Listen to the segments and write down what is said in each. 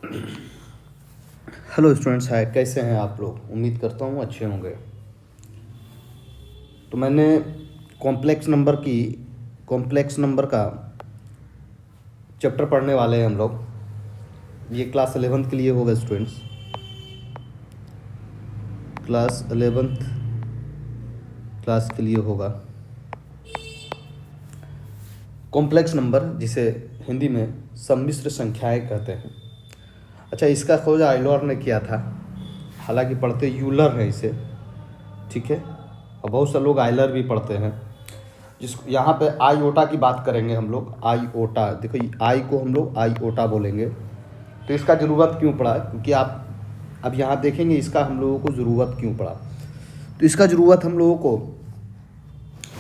Hello students, हाय, कैसे हैं आप लोग? उम्मीद करता हूँ अच्छे होंगे। तो मैंने कॉम्प्लेक्स नंबर का चैप्टर पढ़ने वाले हैं हम लोग। ये क्लास 11th के लिए होगा स्टूडेंट्स। क्लास 11th क्लास के लिए होगा कॉम्प्लेक्स नंबर, जिसे हिंदी में सम्मिश्र संख्याएं कहते हैं। अच्छा, इसका खोज आइलर ने किया था। हालांकि पढ़ते यूलर है इसे, ठीक है। और बहुत से लोग आइलर भी पढ़ते हैं। जिस यहाँ पे आई ओटा की बात करेंगे हम लोग। आई ओटा, देखो आई को हम लोग आई ओटा बोलेंगे। तो इसका ज़रूरत क्यों पड़ा? क्योंकि आप अब यहाँ देखेंगे इसका हम लोगों को ज़रूरत क्यों पड़ा। तो इसका ज़रूरत हम लोगों को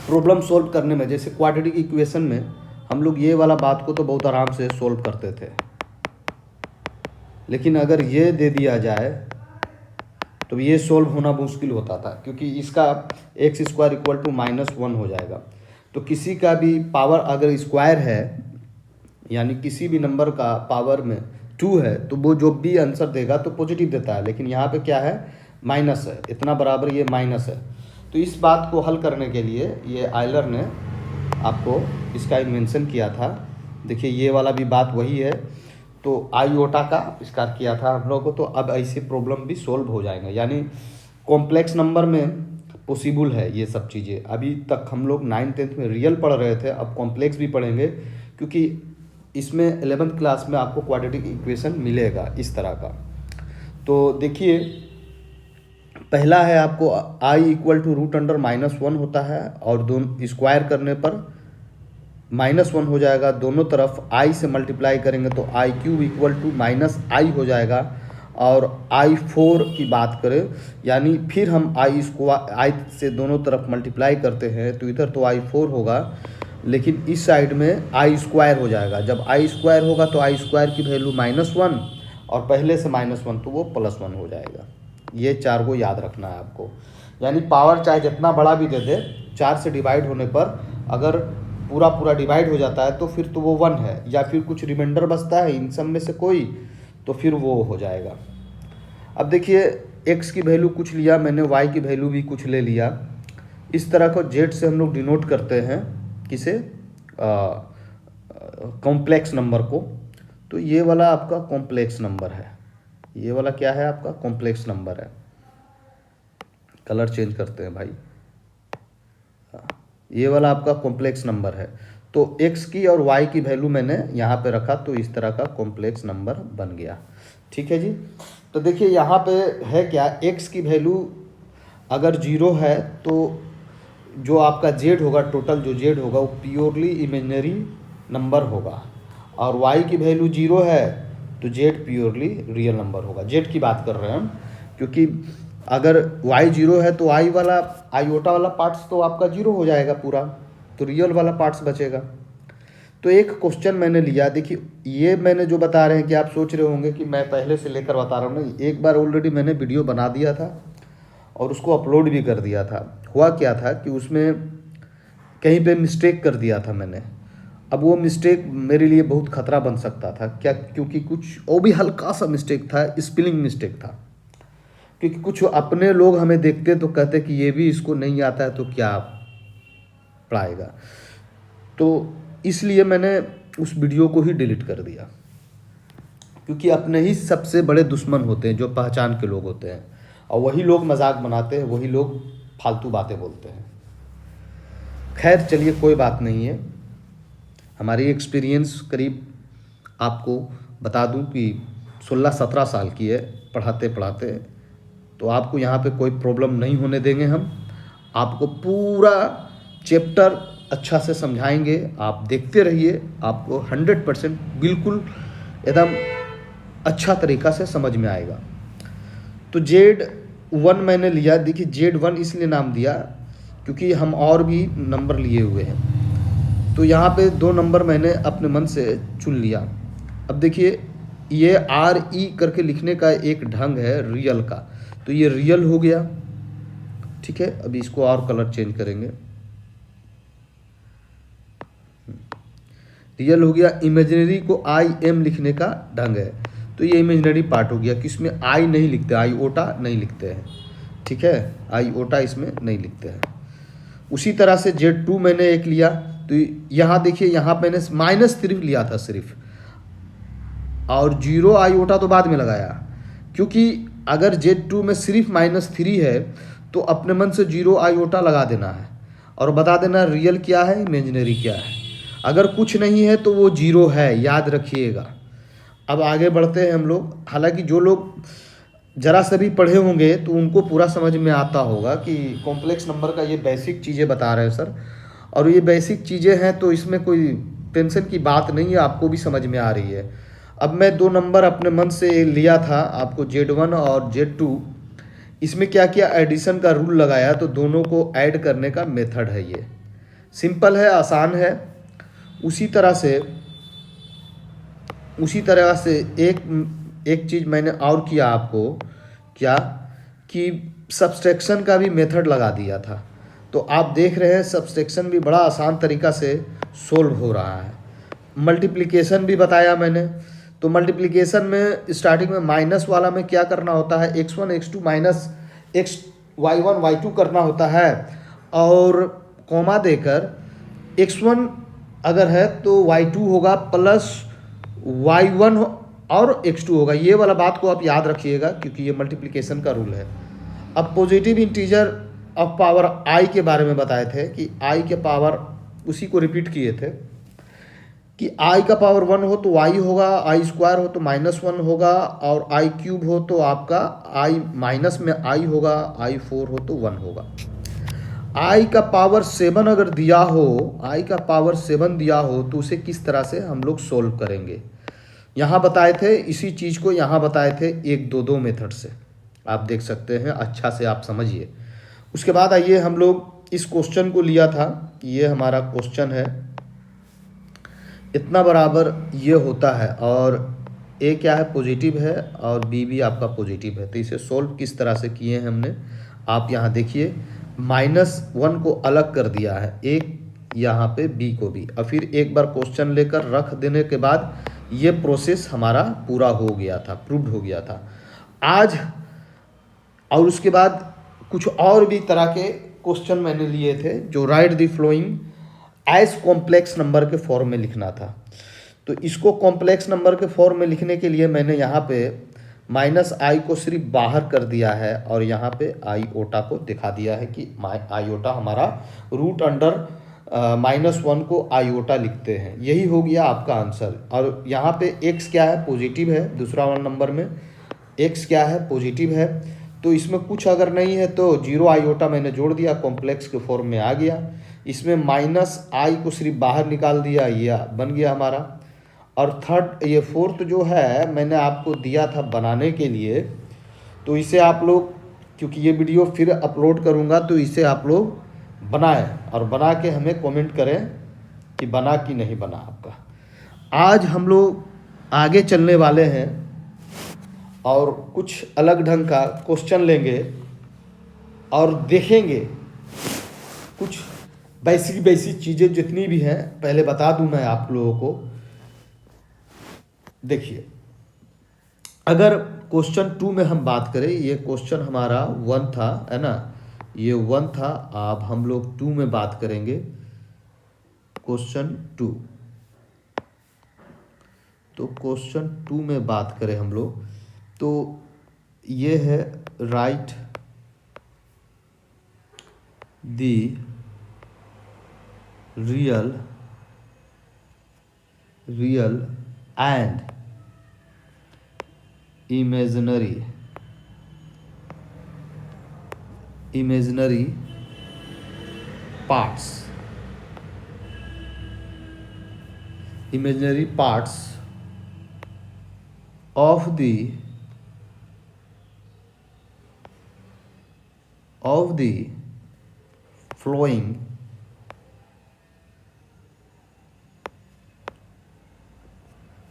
प्रॉब्लम सॉल्व करने में, जैसे क्वाड्रेटिक इक्वेशन में हम लोग ये वाला बात को तो बहुत आराम से सॉल्व करते थे, लेकिन अगर ये दे दिया जाए तो ये सॉल्व होना मुश्किल होता था, क्योंकि इसका एक्स स्क्वायर इक्वल टू -1 हो जाएगा। तो किसी का भी पावर अगर स्क्वायर है, यानी किसी भी नंबर का पावर में 2 है, तो वो जो भी आंसर देगा तो पॉजिटिव देता है। लेकिन यहाँ पे क्या है? माइनस है, इतना बराबर ये माइनस है। तो इस बात को हल करने के लिए ये आइलर ने आपको इसका इन्वेंशन किया था। देखिए ये वाला भी बात वही है। तो आईओटा का आविष्कार किया था हम लोगों को। तो अब ऐसे प्रॉब्लम भी सोल्व हो जाएंगे, यानी कॉम्प्लेक्स नंबर में पॉसिबल है ये सब चीज़ें। अभी तक हम लोग 9th-10th में रियल पढ़ रहे थे, अब कॉम्प्लेक्स भी पढ़ेंगे, क्योंकि इसमें 11th क्लास में आपको क्वाड्रेटिक इक्वेशन मिलेगा इस तरह का। तो देखिए, पहला है आपको आई इक्वल टू √(-1) होता है, और दोनों स्क्वायर करने पर -1 हो जाएगा। दोनों तरफ आई से मल्टीप्लाई करेंगे तो i³ इक्वल टू -i हो जाएगा। और i4 की बात करें, यानी फिर हम आई से दोनों तरफ मल्टीप्लाई करते हैं तो इधर तो i4 होगा, लेकिन इस साइड में i² हो जाएगा। जब i² होगा तो i² की वैल्यू -1, और पहले से -1 तो वो +1 हो जाएगा। ये 4 को याद रखना है आपको। यानी पावर चाहे जितना बड़ा भी दे दे, 4 से डिवाइड होने पर अगर पूरा पूरा डिवाइड हो जाता है तो फिर तो वो 1 है, या फिर कुछ रिमाइंडर बचता है इन सब में से कोई, तो फिर वो हो जाएगा। अब देखिए, x की वैल्यू कुछ लिया मैंने, y की वैल्यू भी कुछ ले लिया। इस तरह को z से हम लोग डिनोट करते हैं, किसे? कॉम्प्लेक्स नंबर को। तो ये वाला आपका कॉम्प्लेक्स नंबर है। ये वाला क्या है? आपका कॉम्प्लेक्स नंबर है। कलर चेंज करते हैं भाई। ये वाला आपका कॉम्प्लेक्स नंबर है। तो x की और y की वैल्यू मैंने यहाँ पे रखा, तो इस तरह का कॉम्प्लेक्स नंबर बन गया। ठीक है जी। तो देखिए यहाँ पे है क्या, x की वैल्यू अगर 0 है तो जो आपका z होगा, टोटल जो z होगा वो प्योरली इमेजिनरी नंबर होगा, और y की वैल्यू 0 है तो z प्योरली रियल नंबर होगा। z की बात कर रहे हैं हम, क्योंकि अगर y 0 है तो आई वाला आईओटा वाला पार्ट्स तो आपका 0 हो जाएगा पूरा, तो रियल वाला पार्ट्स बचेगा। तो एक क्वेश्चन मैंने लिया, देखिए ये मैंने जो बता रहे हैं कि आप सोच रहे होंगे कि मैं पहले से लेकर बता रहा हूँ, नहीं, एक बार ऑलरेडी मैंने वीडियो बना दिया था और उसको अपलोड भी कर दिया था। हुआ क्या था कि उसमें कहीं पे मिस्टेक कर दिया था मैंने। अब वो मिस्टेक मेरे लिए बहुत खतरा बन सकता था क्या, क्योंकि कुछ वो भी हल्का सा मिस्टेक था, स्पेलिंग मिस्टेक था। क्योंकि कुछ अपने लोग हमें देखते तो कहते कि ये भी इसको नहीं आता है तो क्या पढ़ाएगा। तो इसलिए मैंने उस वीडियो को ही डिलीट कर दिया, क्योंकि अपने ही सबसे बड़े दुश्मन होते हैं जो पहचान के लोग होते हैं, और वही लोग मजाक बनाते हैं, वही लोग फालतू बातें बोलते हैं। खैर चलिए, कोई बात नहीं है। हमारी एक्सपीरियंस करीब आपको बता दूं कि 16-17 साल की है पढ़ाते पढ़ाते। तो आपको यहाँ पे कोई प्रॉब्लम नहीं होने देंगे हम। आपको पूरा चैप्टर अच्छा से समझाएंगे, आप देखते रहिए, आपको 100% बिल्कुल एकदम अच्छा तरीक़ा से समझ में आएगा। तो Z1 मैंने लिया। देखिए Z1 इसलिए नाम दिया क्योंकि हम और भी नंबर लिए हुए हैं। तो यहाँ पे 2 नंबर मैंने अपने मन से चुन लिया। अब देखिए, ये RE करके लिखने का एक ढंग है रियल का, तो ये रियल हो गया। ठीक है, अभी इसको और कलर चेंज करेंगे। रियल हो गया। इमेजिनरी को IM लिखने का ढंग है, तो ये इमेजिनरी पार्ट हो गया कि इसमें आई नहीं लिखते, आई ओटा नहीं लिखते हैं, ठीक है, आई ओटा इसमें नहीं लिखते हैं। उसी तरह से Z2 मैंने एक लिया, तो यहाँ देखिए, यहाँ मैंने -3 लिया था सिर्फ, और 0 आईओटा तो बाद में लगाया, क्योंकि अगर Z2 में सिर्फ -3 है तो अपने मन से 0 आईओटा लगा देना है और बता देना रियल क्या है, इमेजिनरी क्या है। अगर कुछ नहीं है तो वो 0 है, याद रखिएगा। अब आगे बढ़ते हैं हम लोग। हालांकि जो लोग जरा से भी पढ़े होंगे तो उनको पूरा समझ में आता होगा कि कॉम्प्लेक्स नंबर का ये बेसिक चीज़ें बता रहे हैं सर, और ये बेसिक चीज़ें हैं तो इसमें कोई टेंशन की बात नहीं है, आपको भी समझ में आ रही है। अब मैं 2 नंबर अपने मन से लिया था आपको, Z1 और Z2, इसमें क्या किया, एडिशन का रूल लगाया, तो दोनों को ऐड करने का मेथड है। ये सिंपल है, आसान है। उसी तरह से एक चीज़ मैंने और किया आपको, क्या कि सब्सट्रैक्शन का भी मेथड लगा दिया था। तो आप देख रहे हैं सब्सट्रैक्शन भी बड़ा आसान तरीका से सोल्व हो रहा है। मल्टीप्लिकेशन भी बताया मैंने। तो मल्टीप्लिकेशन में स्टार्टिंग में माइनस वाला में क्या करना होता है, x1 x2 minus x y1 y2 करना होता है, और कॉमा देकर x1 अगर है तो y2 होगा प्लस y1 और x2 होगा। ये वाला बात को आप याद रखिएगा क्योंकि ये मल्टीप्लिकेशन का रूल है। अब positive integer of power i के बारे में बताए थे कि i के पावर, उसी को रिपीट किए थे कि i का पावर 1 हो तो y होगा, i स्क्वायर हो तो -1 होगा, और i क्यूब हो तो आपका i माइनस में i होगा, i 4 हो तो 1 होगा। i का पावर 7 अगर दिया हो, i का पावर 7 दिया हो तो उसे किस तरह से हम लोग सोल्व करेंगे, यहाँ बताए थे। इसी चीज़ को यहाँ बताए थे 1 2 मेथड से, आप देख सकते हैं, अच्छा से आप समझिए। उसके बाद आइए हम लोग इस क्वेश्चन को लिया था, ये हमारा क्वेश्चन है, इतना बराबर ये होता है, और ए क्या है, पॉजिटिव है, और बी भी आपका पॉजिटिव है। तो इसे सोल्व किस तरह से किए हैं हमने, आप यहाँ देखिए, -1 को अलग कर दिया है, एक यहाँ पे बी को भी, और फिर एक बार क्वेश्चन लेकर रख देने के बाद ये प्रोसेस हमारा पूरा हो गया था, प्रूव्ड हो गया था आज। और उसके बाद कुछ और भी तरह के क्वेश्चन मैंने लिए थे, जो write the flowing as complex number के फॉर्म में लिखना था। तो इसको कॉम्प्लेक्स नंबर के फॉर्म में लिखने के लिए मैंने यहाँ पे -i को सिर्फ बाहर कर दिया है, और यहाँ पे आईओटा को दिखा दिया है कि आईओटा हमारा रूट अंडर -1 को आईओटा लिखते हैं। यही हो गया आपका आंसर। और यहाँ पे x क्या है, पॉजिटिव है, दूसरा वाला नंबर में x क्या है, पॉजिटिव है। तो इसमें कुछ अगर नहीं है तो 0 आईओटा मैंने जोड़ दिया, कॉम्प्लेक्स के फॉर्म में आ गया। इसमें -i को सिर्फ बाहर निकाल दिया, ये बन गया हमारा। और थर्ड, ये फोर्थ जो है मैंने आपको दिया था बनाने के लिए, तो इसे आप लोग, क्योंकि ये वीडियो फिर अपलोड करूँगा, तो इसे आप लोग बनाएं और बना के हमें कमेंट करें कि बना कि नहीं बना आपका। आज हम लोग आगे चलने वाले हैं और कुछ अलग ढंग का क्वेश्चन लेंगे और देखेंगे कुछ बेसिक चीज़ें जितनी भी हैं, पहले बता दूं मैं आप लोगों को। देखिए, अगर क्वेश्चन 2 में हम बात करें, ये क्वेश्चन हमारा 1 था, है ना, ये 1 था। अब हम लोग 2 में बात करेंगे, क्वेश्चन 2। तो क्वेश्चन 2 में बात करें हम लोग, तो ये है right the real and imaginary parts of the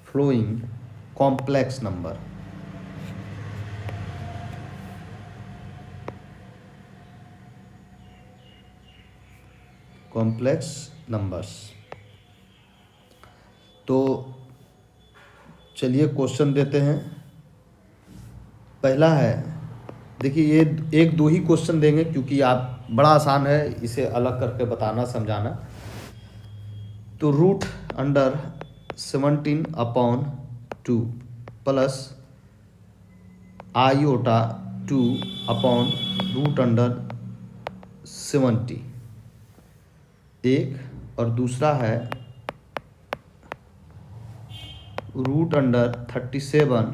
flowing complex number. Complex numbers. तो चलिए क्वेश्चन देते हैं। पहला है, देखिए ये एक दो ही क्वेश्चन देंगे क्योंकि आप बड़ा आसान है इसे अलग करके बताना समझाना। तो रूट अंडर 17/2 प्लस आयोटा 2/रूट अंडर 70 एक, और दूसरा है root under 37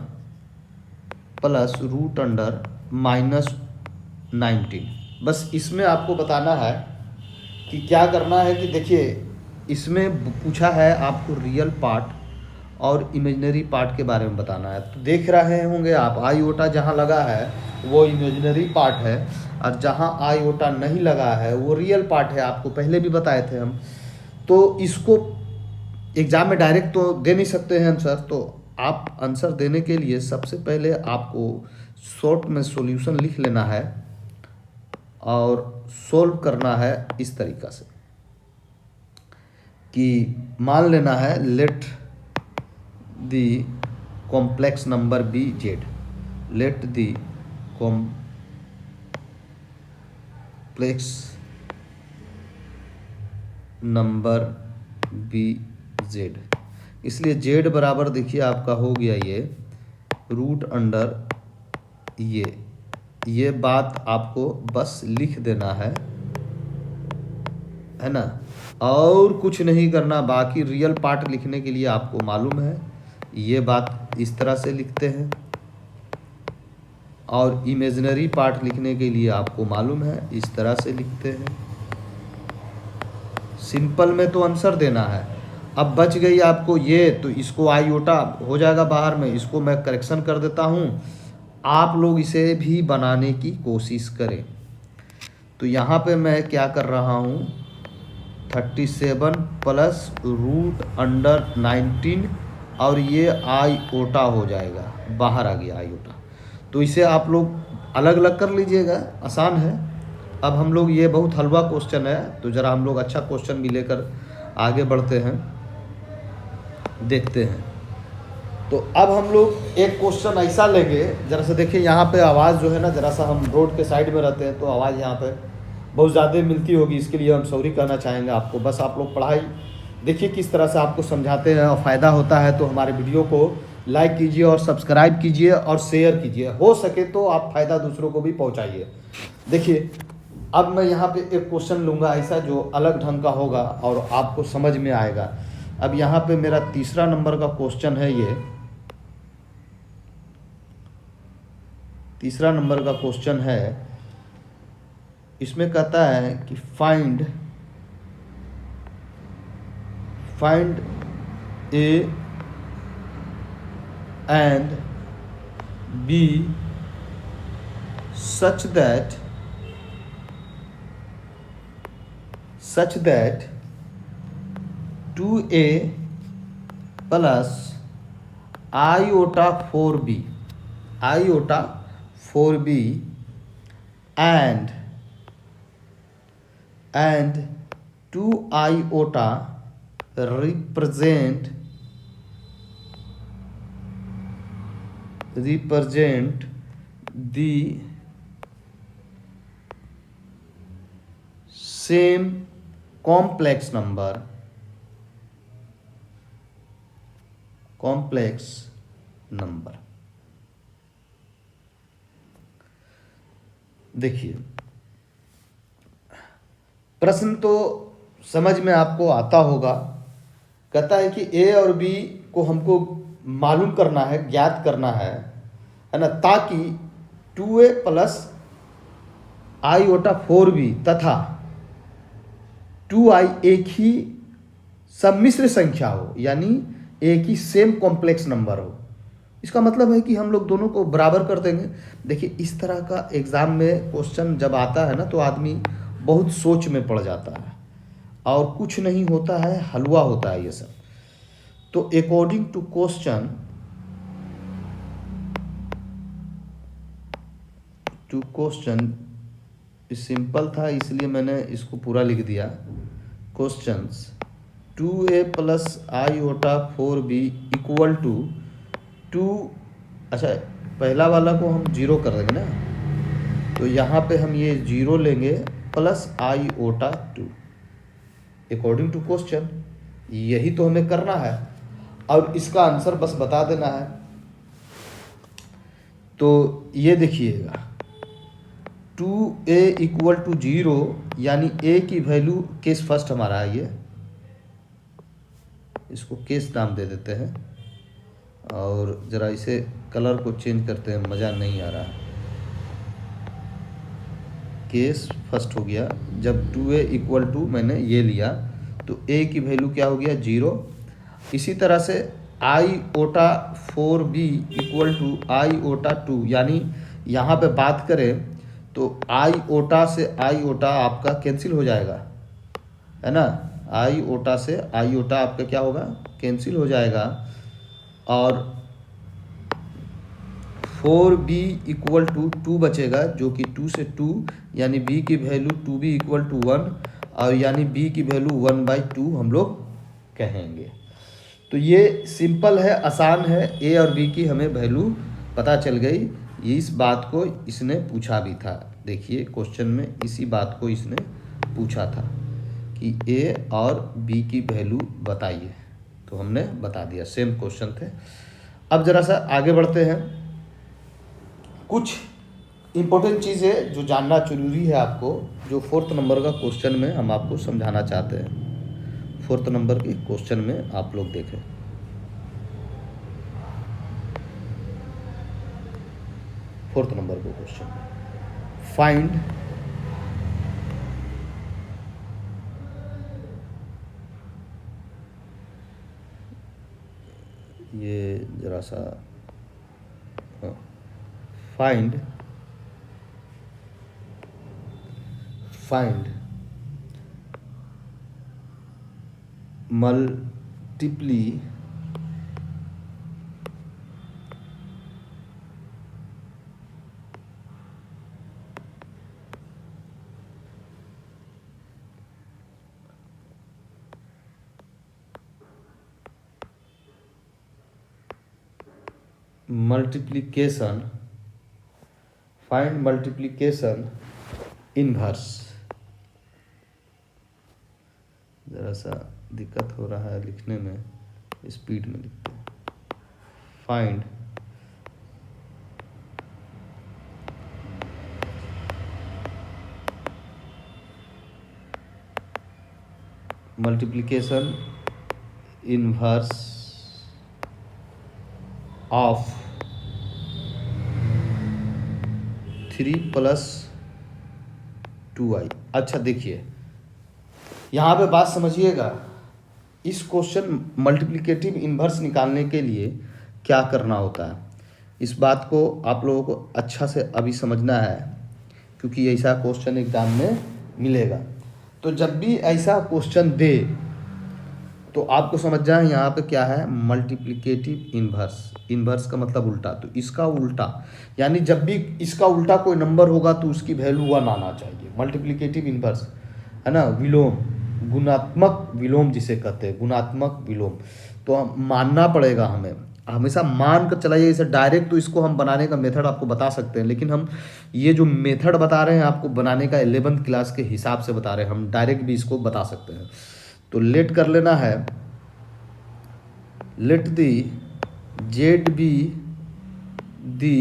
plus root under -19। बस इसमें आपको बताना है कि क्या करना है कि देखिए इसमें पूछा है आपको रियल पार्ट और इमेजिनरी पार्ट के बारे में बताना है। तो देख रहे होंगे आप आयोटा जहाँ लगा है वो इमेजिनरी पार्ट है और जहाँ आयोटा नहीं लगा है वो रियल पार्ट है। आपको पहले भी बताए थे हम। तो इसको एग्ज़ाम में डायरेक्ट तो दे नहीं सकते हैं आंसर, तो आप आंसर देने के लिए सबसे पहले आपको शॉर्ट में सॉल्यूशन लिख लेना है और सोल्व करना है इस तरीक़ा से कि मान लेना है let the complex number be z, let the complex number be z. इसलिए जेड बराबर देखिए आपका हो गया ये रूट अंडर ये बात आपको बस लिख देना है ना, और कुछ नहीं करना। बाकी रियल पार्ट लिखने के लिए आपको मालूम है ये बात इस तरह से लिखते हैं, और इमेजिनरी पार्ट लिखने के लिए आपको मालूम है इस तरह से लिखते हैं। सिंपल में तो आंसर देना है। अब बच गई आपको ये, तो इसको आयोटा हो जाएगा बाहर में, इसको मैं करेक्शन कर देता हूँ। आप लोग इसे भी बनाने की कोशिश करें। तो यहाँ पे मैं क्या कर रहा हूँ 37 प्लस रूट अंडर 19 और ये आयोटा हो जाएगा, बाहर आ गया आयोटा। तो इसे आप लोग अलग अलग कर लीजिएगा, आसान है। अब हम लोग ये बहुत हलवा क्वेश्चन है तो ज़रा हम लोग अच्छा क्वेश्चन भी लेकर आगे बढ़ते हैं, देखते हैं। तो अब हम लोग एक क्वेश्चन ऐसा लेंगे, ज़रा से देखिए यहाँ पे आवाज़ जो है ना, ज़रा सा हम रोड के साइड में रहते हैं तो आवाज़ यहाँ पे बहुत ज़्यादा मिलती होगी, इसके लिए हम सॉरी कहना चाहेंगे आपको। बस आप लोग पढ़ाई देखिए किस तरह से आपको समझाते हैं और फ़ायदा होता है तो हमारे वीडियो को लाइक कीजिए और सब्सक्राइब कीजिए और शेयर कीजिए, हो सके तो आप फ़ायदा दूसरों को भी पहुँचाइए। देखिए अब मैं यहाँ पे एक क्वेश्चन लूँगा ऐसा जो अलग ढंग का होगा और आपको समझ में आएगा। अब यहाँ पे मेरा तीसरा नंबर का क्वेश्चन है, ये तीसरा नंबर का क्वेश्चन है। इसमें कहता है कि find a and b such that 2a plus iota 4b and 2 iota represent the same complex number देखिए प्रश्न तो समझ में आपको आता होगा। कहता है कि ए और बी को हमको मालूम करना है, ज्ञात करना है ना, ताकि 2a प्लस आयोटा 4b तथा 2i एक ही सम्मिश्र संख्या हो, यानी एक ही सेम कॉम्प्लेक्स नंबर हो। इसका मतलब है कि हम लोग दोनों को बराबर कर देंगे। देखिए इस तरह का एग्ज़ाम में क्वेश्चन जब आता है ना तो आदमी बहुत सोच में पड़ जाता है और कुछ नहीं होता है, हलवा होता है ये सब। तो अकॉर्डिंग टू क्वेश्चन सिंपल था इसलिए मैंने इसको पूरा लिख दिया। Questions 2a plus iota 4b equal to two, अच्छा पहला वाला को हम जीरो कर देंगे ना, तो यहाँ पे हम ये जीरो लेंगे plus iota 2 according to question. यही तो हमें करना है और इसका आंसर बस बता देना है। तो ये देखिएगा 2a इक्वल टू 0, यानी a की वैल्यू केस फर्स्ट हमारा है, ये इसको केस नाम दे देते हैं और ज़रा इसे कलर को चेंज करते हैं, मज़ा नहीं आ रहा है। केस फर्स्ट हो गया, जब 2a इक्वल टू मैंने ये लिया तो a की वैल्यू क्या हो गया 0। इसी तरह से iota 4b equal to iota 2, यानी यहाँ पे बात करें तो आईओटा से आईओटा आपका कैंसिल हो जाएगा, है ना। आईओटा से आईओटा आपका क्या होगा, कैंसिल हो जाएगा। और 4b इक्वल टू 2 बचेगा, जो कि 2 से 2, यानी b की वैल्यू 2b इक्वल टू 1, और यानी b की वैल्यू 1/2 हम लोग कहेंगे। तो ये सिंपल है, आसान है, a और b की हमें वैल्यू पता चल गई। ये इस बात को इसने पूछा भी था, देखिए क्वेश्चन में इसी बात को इसने पूछा था कि a और b की वैल्यू बताइए, तो हमने बता दिया, सेम क्वेश्चन थे। अब ज़रा सा आगे बढ़ते हैं। कुछ इम्पोर्टेंट चीज़ें जो जानना जरूरी है आपको, जो 4th नंबर का क्वेश्चन में हम आपको समझाना चाहते हैं। 4th नंबर के क्वेश्चन में आप लोग देखें, फोर्थ नंबर का क्वेश्चन, फाइंड ये जरा सा find multiply multiplication, find multiplication inverse. ज़रा सा दिक्कत हो रहा है लिखने में, स्पीड में लिखते हैं। Find multiplication inverse of 3 + 2i। अच्छा देखिए यहाँ पे बात समझिएगा, इस क्वेश्चन मल्टीप्लिकेटिव इन्वर्स निकालने के लिए क्या करना होता है, इस बात को आप लोगों को अच्छा से अभी समझना है, क्योंकि ऐसा क्वेश्चन एग्जाम में मिलेगा। तो जब भी ऐसा क्वेश्चन दे तो आपको समझ जाए यहाँ पे क्या है, मल्टीप्लिकेटिव इन्वर्स। इन्वर्स का मतलब उल्टा, तो इसका उल्टा, यानी जब भी इसका उल्टा कोई नंबर होगा तो उसकी वैल्यू 1 आना चाहिए। मल्टीप्लिकेटिव इन्वर्स है ना, विलोम, गुणात्मक विलोम जिसे कहते हैं, गुणात्मक विलोम। तो मानना पड़ेगा हमें, हमेशा मान कर चलाइए। इसे डायरेक्ट तो इसको हम बनाने का मेथड आपको बता सकते हैं, लेकिन हम ये जो मेथड बता रहे हैं आपको बनाने का 11th क्लास के हिसाब से बता रहे हैं, हम डायरेक्ट भी इसको बता सकते हैं। तो लेट कर लेना है, लेट दी जेड बी दी,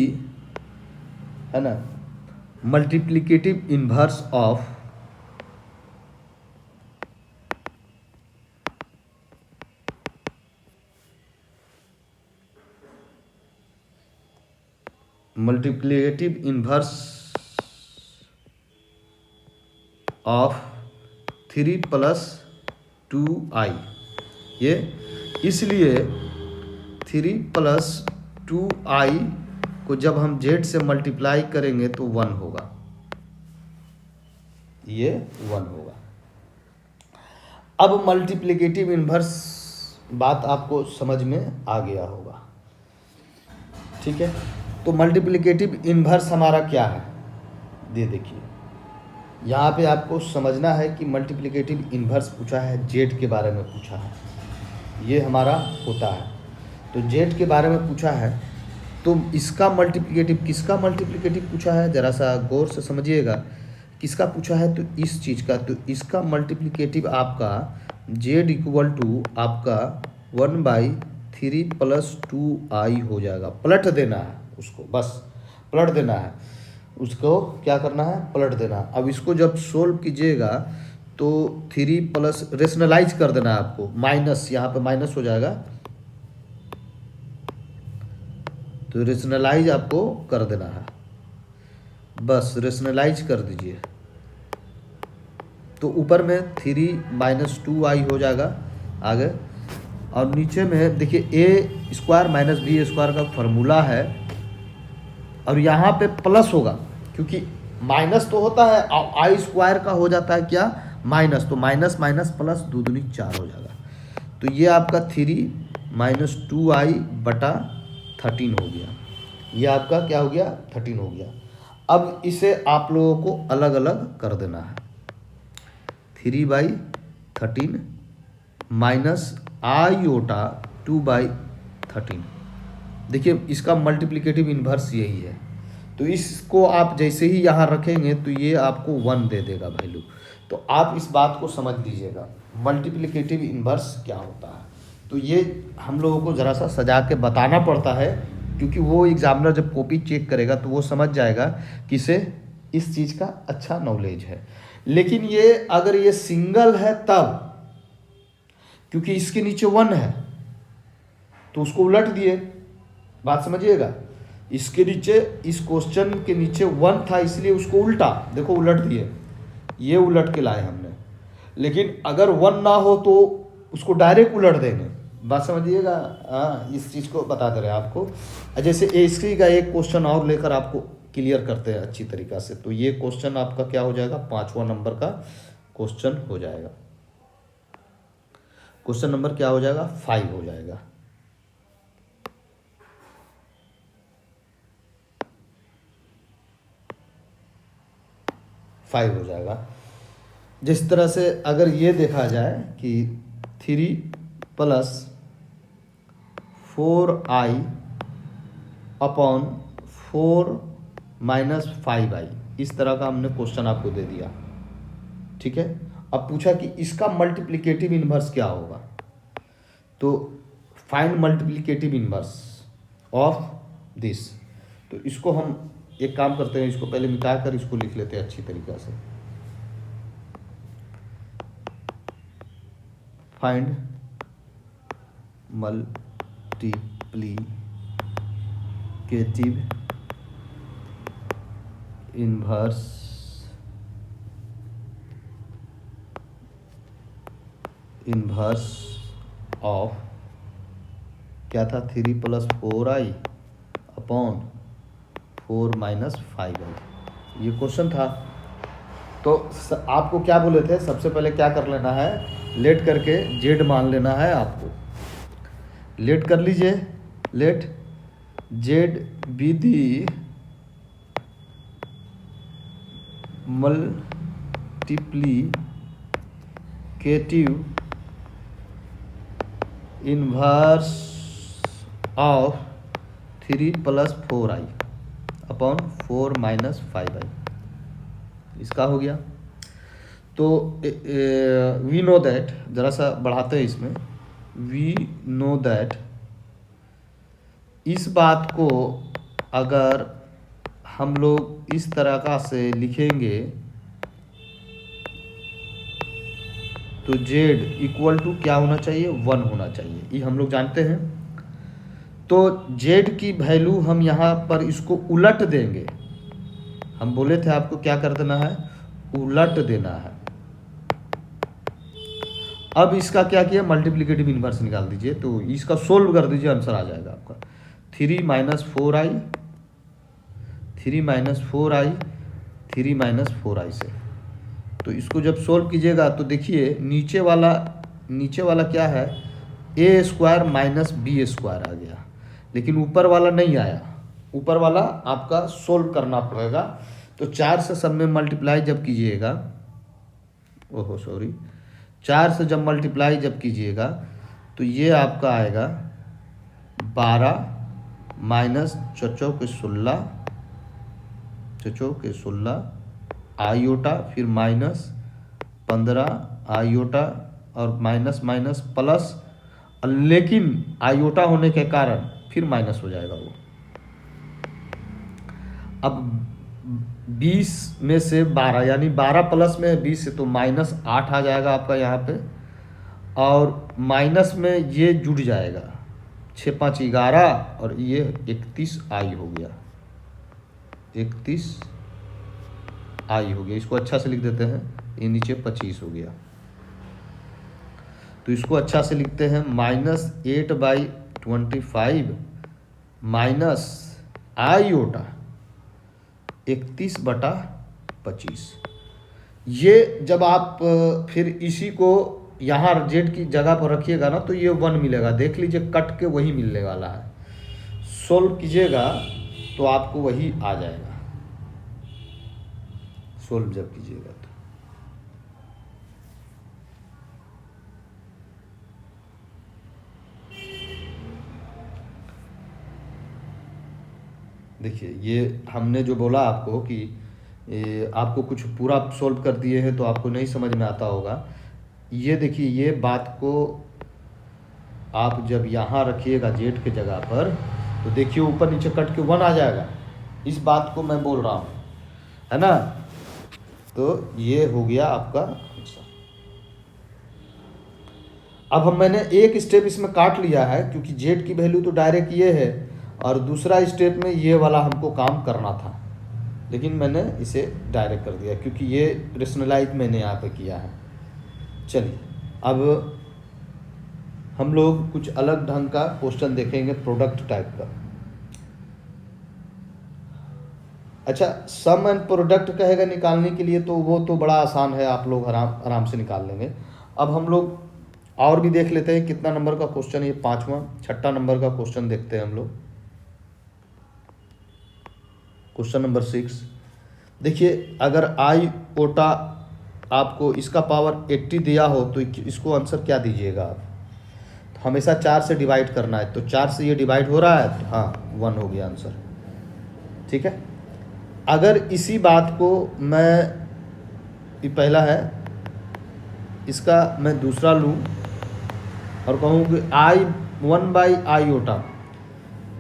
है ना, multiplicative inverse of multiplicative inverse of 3 + 2i। ये इसलिए 3 + 2i को जब हम z से मल्टीप्लाई करेंगे तो 1 होगा, ये 1 होगा। अब मल्टीप्लिकेटिव इन्वर्स बात आपको समझ में आ गया होगा, ठीक है। तो मल्टीप्लिकेटिव इन्वर्स हमारा क्या है, ये देखिए यहाँ पे आपको समझना है कि मल्टीप्लिकेटिव इन्वर्स पूछा है, जेड के बारे में पूछा है, ये हमारा होता है। तो जेड के बारे में पूछा है, तो इसका मल्टीप्लिकेटिव किसका मल्टीप्लिकेटिव पूछा है, ज़रा सा गौर से समझिएगा। किसका पूछा है, तो इस चीज़ का, तो इसका मल्टीप्लिकेटिव आपका जेड इक्वल टू आपका 1/3 + 2i हो जाएगा। पलट देना है उसको, बस पलट देना है उसको, क्या करना है, पलट देना। अब इसको जब सोल्व कीजिएगा तो 3 प्लस रेशनलाइज कर देना है आपको, माइनस यहाँ पे माइनस हो जाएगा, तो रेशनलाइज आपको कर देना है, बस रेशनलाइज कर दीजिए। तो ऊपर में 3 - 2i हो जाएगा आगे, और नीचे में देखिए a² - b² का फॉर्मूला है, और यहाँ पे प्लस होगा क्योंकि माइनस तो होता है, और i² का हो जाता है क्या, माइनस, तो माइनस माइनस प्लस 2 दूनी 4 हो जाएगा। तो ये आपका 3 - 2i/13 हो गया, ये आपका क्या हो गया, 13 हो गया। अब इसे आप लोगों को अलग अलग कर देना है, 3/13 माइनस i/2/13। देखिए इसका मल्टीप्लिकेटिव इन्वर्स यही है, तो इसको आप जैसे ही यहाँ रखेंगे तो ये आपको 1 दे देगा वैल्यू। तो आप इस बात को समझ लीजिएगा मल्टीप्लिकेटिव इन्वर्स क्या होता है। तो ये हम लोगों को ज़रा सा सजा के बताना पड़ता है, क्योंकि वो एग्जामिनर जब कॉपी चेक करेगा तो वो समझ जाएगा कि इसे इस चीज़ का अच्छा नॉलेज है। लेकिन ये अगर ये सिंगल है तब, क्योंकि इसके नीचे 1 है तो उसको उलट दिए, बात समझिएगा। इसके नीचे, इस क्वेश्चन के नीचे 1 था इसलिए उसको उल्टा, देखो उलट दिए, ये उलट के लाए हमने। लेकिन अगर 1 ना हो तो उसको डायरेक्ट उलट देंगे, बात समझिएगा। हाँ, इस चीज़ को बता दे रहे हैं आपको। जैसे हिस्ट्री का एक क्वेश्चन और लेकर आपको क्लियर करते हैं अच्छी तरीक़ा से। तो ये क्वेश्चन आपका क्या हो जाएगा, 5वां नंबर का क्वेश्चन हो जाएगा। क्वेश्चन नंबर क्या हो जाएगा, 5 हो जाएगा। हो जाएगा। जिस तरह से अगर ये देखा जाए कि 3 + 4i/4 - 5i, इस तरह का हमने क्वेश्चन आपको दे दिया, ठीक है। अब पूछा कि इसका मल्टीप्लिकेटिव इन्वर्स क्या होगा, तो find multiplicative inverse of this. तो इसको हम एक काम करते हैं, इसको पहले मिटा कर इसको लिख लेते हैं अच्छी तरीक़ा से। फाइंड मल्टीप्लिकेटिव इन्वर्स ऑफ क्या था, 3 + 4i/4 - 5i, ये क्वेश्चन था। तो आपको क्या बोले थे, सबसे पहले क्या कर लेना है, लेट करके जेड मान लेना है आपको। लेट कर लीजिए, let z be the multiplicative inverse of 3 + 4i/4 - 5i, इसका हो गया। तो वी नो दैट, ज़रा सा बढ़ाते हैं इसमें, वी नो दैट, इस बात को अगर हम लोग इस तरह का से लिखेंगे तो जेड इक्वल टू क्या होना चाहिए, 1 होना चाहिए, ये हम लोग जानते हैं। तो जेड की वैल्यू हम यहाँ पर इसको उलट देंगे, हम बोले थे आपको क्या कर देना है, उलट देना है। अब इसका क्या किया, मल्टीप्लिकेटिव इन्वर्स निकाल दीजिए, तो इसका सोल्व कर दीजिए, आंसर आ जाएगा आपका 3 - 4i, 3 - 4i, 3 - 4i से। तो इसको जब सोल्व कीजिएगा तो देखिए नीचे वाला क्या है, a² - b² आ गया, लेकिन ऊपर वाला नहीं आया, ऊपर वाला आपका सोल्व करना पड़ेगा। तो 4 से सब में मल्टीप्लाई जब कीजिएगा, 4 से जब मल्टीप्लाई जब कीजिएगा तो ये आपका आएगा 12 माइनस चौचौ के 16, चौचौ के 16 आयोटा, फिर माइनस 15 आयोटा और माइनस माइनस प्लस, लेकिन आयोटा होने के कारण फिर माइनस हो जाएगा वो। अब 20 में से 12 यानी 12 प्लस में 20 से तो -8 आ जाएगा आपका यहाँ पे, और माइनस में ये जुड़ जाएगा 6 5 11 और ये 31 आई हो गया, 31 आई हो गया। इसको अच्छा से लिख देते हैं, ये नीचे 25 हो गया, तो इसको अच्छा से लिखते हैं -8/25 माइनस आयोटा 31/25। ये जब आप फिर इसी को यहाँ जेड की जगह पर रखिएगा ना, तो ये 1 मिलेगा। देख लीजिए कट के वही मिलने वाला है, सोल्व कीजिएगा तो आपको वही आ जाएगा, सोल्व जब कीजिएगा तो। देखिए ये हमने जो बोला आपको कि आपको कुछ पूरा सोल्व कर दिए हैं तो आपको नहीं समझ में आता होगा। ये देखिए ये बात को आप जब यहाँ रखिएगा जेड के जगह पर, तो देखिए ऊपर नीचे कट के 1 आ जाएगा। इस बात को मैं बोल रहा हूँ, है ना। तो ये हो गया आपका आंसर। अब मैंने एक स्टेप इसमें काट लिया है, क्योंकि जेड की वैल्यू तो डायरेक्ट ये है, और दूसरा स्टेप में ये वाला हमको काम करना था, लेकिन मैंने इसे डायरेक्ट कर दिया क्योंकि ये रेशनलाइज मैंने यहाँ पे किया है। चलिए अब हम लोग कुछ अलग ढंग का क्वेश्चन देखेंगे, प्रोडक्ट टाइप का। अच्छा, सम एंड प्रोडक्ट कहेगा निकालने के लिए, तो वो तो बड़ा आसान है, आप लोग आराम से निकाल लेंगे। अब हम लोग और भी देख लेते हैं कितना नंबर का क्वेश्चन है, ये 5वां 6ठा नंबर का क्वेश्चन देखते हैं हम लोग। क्वेश्चन नंबर 6 देखिए, अगर आई ओटा आपको इसका पावर 80 दिया हो तो इसको आंसर क्या दीजिएगा आप। तो हमेशा 4 से डिवाइड करना है, तो 4 से ये डिवाइड हो रहा है, तो हाँ 1 हो गया आंसर। ठीक है, अगर इसी बात को मैं, ये पहला है, इसका मैं दूसरा लूँ और कहूँ कि I1/i ओटा,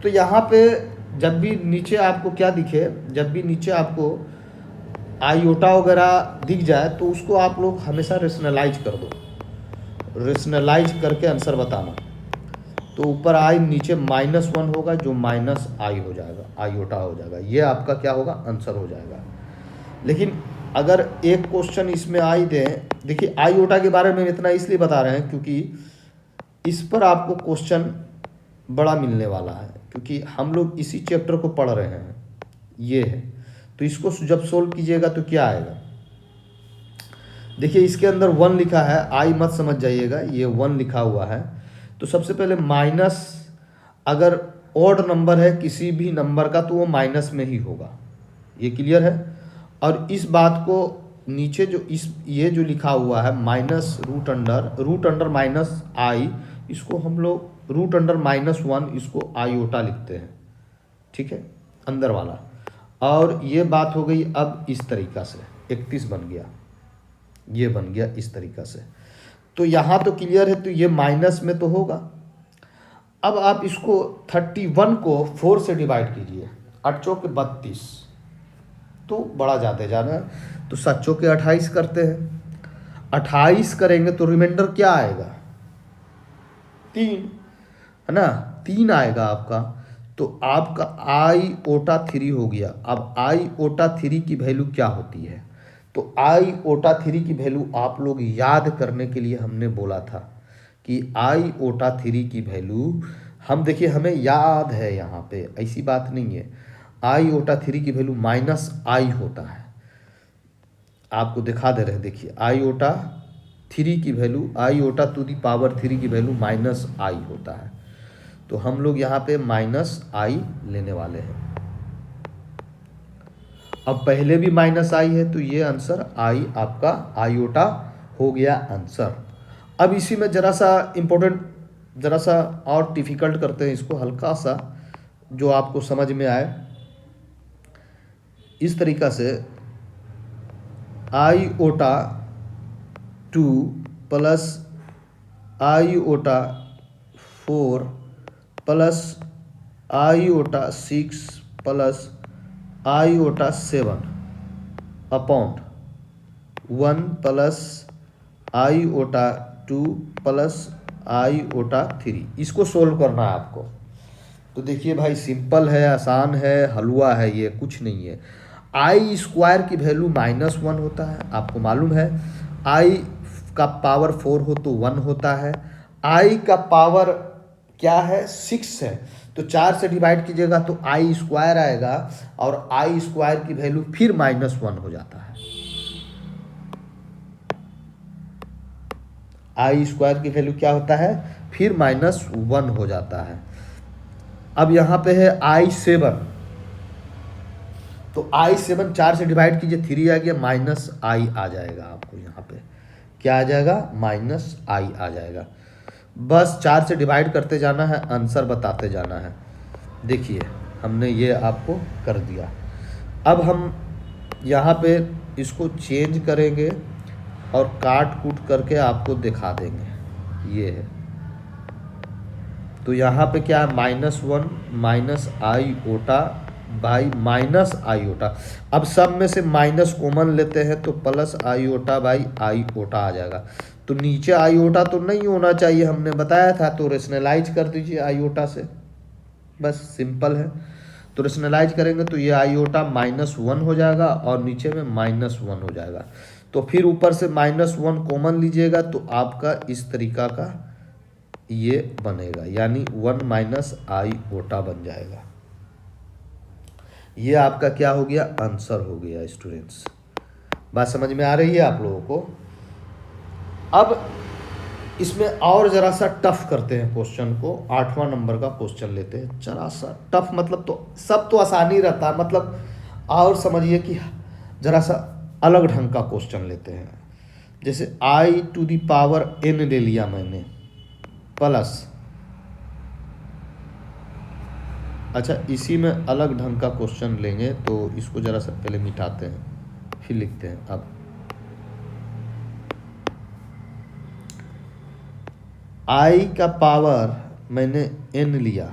तो यहाँ पे जब भी नीचे आपको क्या दिखे, जब भी नीचे आपको आयोटा वगैरह दिख जाए तो उसको आप लोग हमेशा रेशनलाइज कर दो, रेशनलाइज करके आंसर बताना। तो ऊपर आई नीचे -1 होगा, जो -i हो जाएगा, आयोटा हो जाएगा, ये आपका क्या होगा, आंसर हो जाएगा। लेकिन अगर एक क्वेश्चन इसमें आई दें, देखिए आयोटा के बारे में इतना इसलिए बता रहे हैं क्योंकि इस पर आपको क्वेश्चन बड़ा मिलने वाला है, क्योंकि हम लोग इसी चैप्टर को पढ़ रहे हैं, ये है। तो इसको जब सोल्व कीजिएगा तो क्या आएगा, देखिए इसके अंदर 1 लिखा है, आई मत समझ जाइएगा, ये 1 लिखा हुआ है। तो सबसे पहले माइनस, अगर ऑड नंबर है किसी भी नंबर का तो वो माइनस में ही होगा, ये क्लियर है। और इस बात को नीचे जो ये जो लिखा हुआ है रूट अंडर माइनस आई, इसको हम लोग √-1 इसको आयोटा लिखते हैं, ठीक है, अंदर वाला। और ये बात हो गई अब इस तरीक़ा से, 31 बन गया, ये बन गया इस तरीक़ा से। तो यहाँ तो क्लियर है, तो ये माइनस में तो होगा। अब आप इसको 31 को 4 से डिवाइड कीजिए, 8 चौके 32, तो बड़ा ज़्यादा जाना, तो 7 चौके 28 करते हैं, 28 करेंगे तो रिमाइंडर क्या आएगा, 3, है ना, 3 आएगा आपका। तो आपका i/3 हो गया। अब i/3 की वैल्यू क्या होती है, तो i/3 की वैल्यू आप लोग याद करने के लिए हमने बोला था कि i/3 की वैल्यू हम, देखिए हमें याद है, यहाँ पे ऐसी बात नहीं है, i/3 की वैल्यू -i होता है। आपको दिखा दे रहे हैं, देखिए i/3 की वैल्यू, i/3 की वैल्यू -i होता है। तो हम लोग यहाँ पे -i लेने वाले हैं। अब पहले भी -i है, तो ये आंसर i आपका आयोटा हो गया आंसर। अब इसी में जरा सा इम्पोर्टेंट ज़रा सा और डिफ़िकल्ट करते हैं इसको, हल्का सा जो आपको समझ में आए। इस तरीक़ा से iota 2 plus iota 4 plus iota 6 plus iota 7 upon 1 plus iota 2 plus iota 3, इसको सोल्व करना है आपको। तो देखिए भाई, सिंपल है, आसान है, हलवा है, ये कुछ नहीं है। आई स्क्वायर की वैल्यू -1 होता है, आपको मालूम है। आई का पावर 4 हो तो 1 होता है। आई का पावर क्या है, 6 है, तो 4 से डिवाइड कीजिएगा तो आई स्क्वायर आएगा, और आई स्क्वायर की वैल्यू फिर -1 हो जाता है। आई स्क्वायर की वैल्यू क्या होता है, फिर -1 हो जाता है। अब यहाँ पे है I7, तो I7 4 से डिवाइड कीजिए, 3 आ गया, -i आ जाएगा। आपको यहाँ पे क्या आ जाएगा, -i आ जाएगा। बस 4 से डिवाइड करते जाना है, आंसर बताते जाना है। देखिए हमने ये आपको कर दिया। अब हम यहाँ पे इसको चेंज करेंगे और काट कूट करके आपको दिखा देंगे। ये है, तो यहाँ पे क्या है, -1 minus iota by minus iota. अब सब में से माइनस कॉमन लेते हैं तो प्लस आईओटा बाई आईओटा आ जाएगा। तो नीचे आईओटा तो नहीं होना चाहिए, हमने बताया था, तो रेशनलाइज कर दीजिए आईओटा से, बस सिंपल है। तो रेशनलाइज करेंगे तो ये आईओटा -1 हो जाएगा और नीचे में -1 हो जाएगा। तो फिर ऊपर से -1 कॉमन लीजिएगा तो आपका इस तरीका का ये बनेगा, यानी 1 माइनस आईओटा बन जाएगा। ये आपका क्या हो गया, आंसर हो गया। स्टूडेंट्स, बात समझ में आ रही है आप लोगों को? अब इसमें और ज़रा सा टफ करते हैं क्वेश्चन को। 8वां नंबर का क्वेश्चन लेते हैं। ज़रा सा टफ मतलब तो सब तो आसानी रहता है, मतलब और समझिए कि ज़रा सा अलग ढंग का क्वेश्चन लेते हैं। जैसे i⁴n ले लिया मैंने, प्लस, अच्छा इसी में अलग ढंग का क्वेश्चन लेंगे, तो इसको ज़रा सा पहले मिटाते हैं फिर लिखते हैं। अब i का पावर मैंने n लिया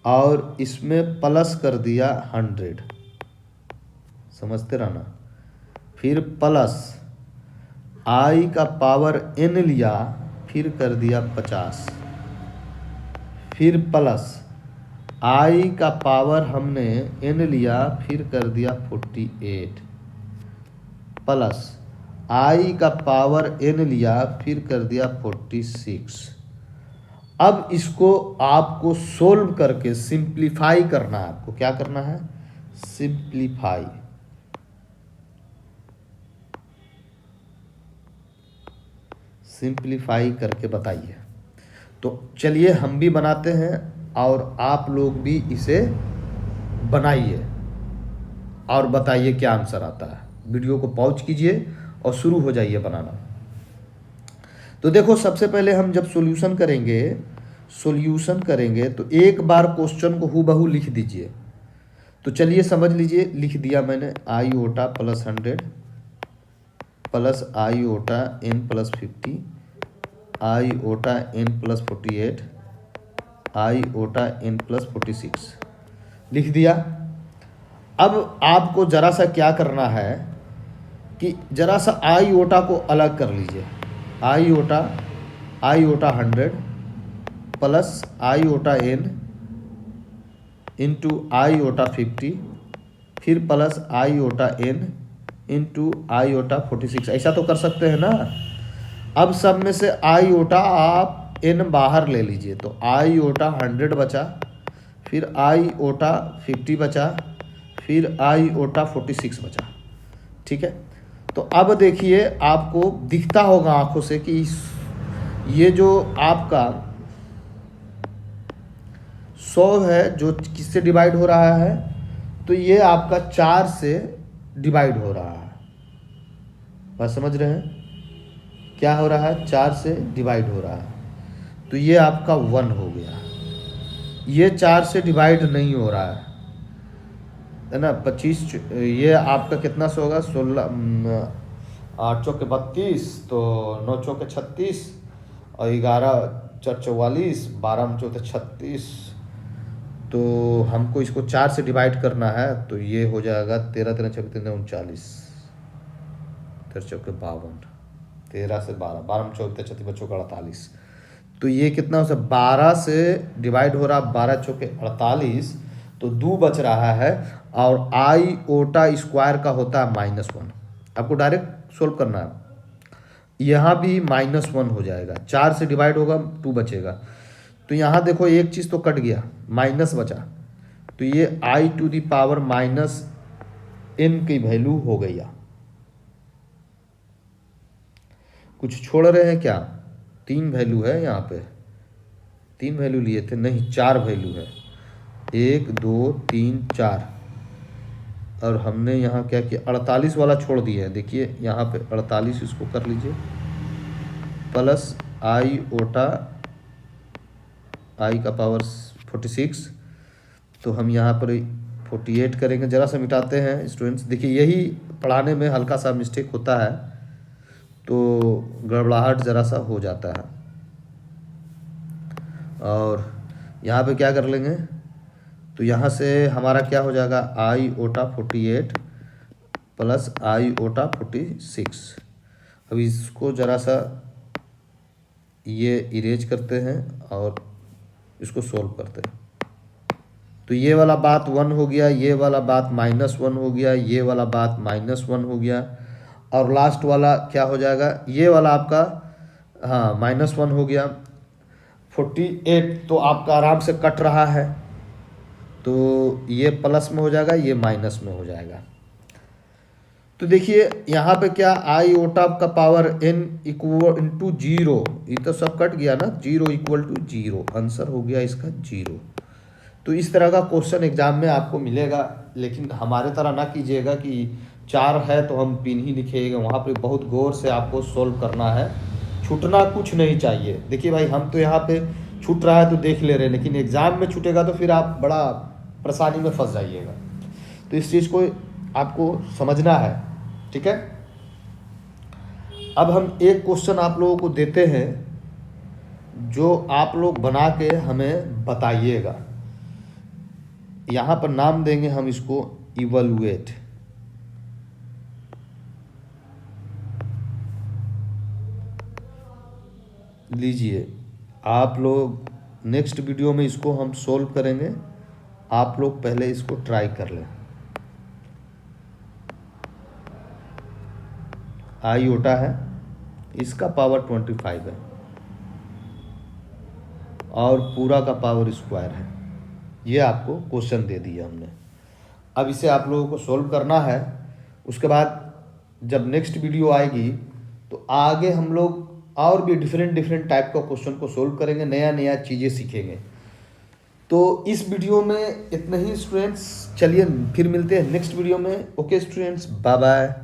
और इसमें प्लस कर दिया 100, समझते रहना। फिर प्लस i का पावर n लिया, फिर कर दिया 50, फिर प्लस i का पावर हमने n लिया, फिर कर दिया 48, प्लस i का पावर n लिया, फिर कर दिया 46। अब इसको आपको सोल्व करके सिंप्लीफाई करना है। आपको क्या करना है, सिंप्लीफाई। सिंप्लीफाई करके बताइए। तो चलिए हम भी बनाते हैं और आप लोग भी इसे बनाइए और बताइए क्या आंसर आता है। वीडियो को पॉज कीजिए और शुरू हो जाइए बनाना। तो देखो, सबसे पहले हम जब सॉल्यूशन करेंगे तो एक बार क्वेश्चन को हूबहू लिख दीजिए। तो चलिए समझ लीजिए, लिख दिया मैंने iota plus 100 plus iota n plus 50 iota n plus 48 iota n plus 46 लिख दिया। अब आपको ज़रा सा क्या करना है कि ज़रा सा आईओटा को अलग कर लीजिए। Iota 100 plus iota n into iota 50, फिर plus iota n into iota 46। ऐसा तो कर सकते हैं ना। अब सब में से आईओटा आप n बाहर ले लीजिए, तो आईओटा 100 बचा, फिर आईओटा 50 बचा, फिर आईओटा 46 बचा। ठीक है, तो अब देखिए आपको दिखता होगा आंखों से कि ये जो आपका 100 है जो किससे डिवाइड हो रहा है, तो ये आपका 4 से डिवाइड हो रहा है। बात समझ रहे हैं, क्या हो रहा है, 4 से डिवाइड हो रहा है। तो ये आपका 1 हो गया। ये 4 से डिवाइड नहीं हो रहा है ना। 25 ये आपका कितना से होगा? 16 8 चौके 32, तो 9 चौके 36 और 11 4 44, 12 में चौके 36। तो हमको इसको 4 से डिवाइड करना है, तो ये हो जाएगा 13 13 36 39, 13 चौके 52, 13 से 12, 12 में चौके 36 बच्चों का 48। तो ये कितना हो सकता? 12 से डिवाइड हो रहा, 12 चौके 48, तो 2 बच रहा है। और आई ओटा स्क्वायर का होता है -1। आपको डायरेक्ट सोल्व करना है। यहाँ भी -1 हो जाएगा, 4 से डिवाइड होगा 2 बचेगा। तो यहाँ देखो एक चीज़ तो कट गया, माइनस बचा, तो ये i⁻n की वैल्यू हो गई। कुछ छोड़ रहे हैं क्या? 3 वैल्यू है यहाँ पे, 3 वैल्यू लिए थे, नहीं 4 वैल्यू है, 1 2 3 4। और हमने यहाँ क्या किया? 48 वाला छोड़ दिए हैं। देखिए यहाँ पे 48, इसको कर लीजिए, प्लस आई ओटा आई का पावर 46। तो हम यहाँ पर 48 करेंगे। ज़रा सा मिटाते हैं स्टूडेंट्स। देखिए यही पढ़ाने में हल्का सा मिस्टेक होता है, तो गड़बड़ाहट ज़रा सा हो जाता है। और यहाँ पे क्या कर लेंगे? तो यहाँ से हमारा क्या हो जाएगा? आई ओटा 48 प्लस आई ओटा 46। अब इसको ज़रा सा ये इरेज करते हैं और इसको सोल्व करते हैं। तो ये वाला बात 1 हो गया, ये वाला बात -1 हो गया, ये वाला बात -1 हो गया, और लास्ट वाला क्या हो जाएगा? ये वाला आपका हाँ -1 हो गया। 48 तो आपका आराम से कट रहा है, तो ये प्लस में हो जाएगा, ये माइनस में हो जाएगा। तो देखिए यहाँ पे क्या, आई ओटा का पावर n इक्वल इंटू 0, ये तो सब कट गया ना, 0 इक्वल टू 0, आंसर हो गया इसका 0। तो इस तरह का क्वेश्चन एग्जाम में आपको मिलेगा, लेकिन हमारे तरह ना कीजिएगा कि 4 है तो हम पिन ही लिखेंगे। वहाँ पे बहुत गौर से आपको सोल्व करना है, छूटना कुछ नहीं चाहिए। देखिए भाई, हम तो यहाँ पे छूट रहा है तो देख ले रहे हैं, लेकिन एग्ज़ाम में छूटेगा तो फिर आप बड़ा परेशानी में फंस जाइएगा। तो इस चीज़ को आपको समझना है, ठीक है। अब हम एक क्वेश्चन आप लोगों को देते हैं, जो आप लोग बना के हमें बताइएगा। यहाँ पर नाम देंगे हम इसको इवैल्यूएट। लीजिए आप लोग, नेक्स्ट वीडियो में इसको हम सोल्व करेंगे, आप लोग पहले इसको ट्राई कर लें। आई ओटा है, इसका पावर 25 है और पूरा का पावर स्क्वायर है। ये आपको क्वेश्चन दे दिया हमने। अब इसे आप लोगों को सोल्व करना है। उसके बाद जब नेक्स्ट वीडियो आएगी तो आगे हम लोग और भी डिफरेंट टाइप का क्वेश्चन को सोल्व करेंगे, नया नया चीज़ें सीखेंगे। तो इस वीडियो में इतना ही स्टूडेंट्स, चलिए फिर मिलते हैं नेक्स्ट वीडियो में। Okay students, bye bye.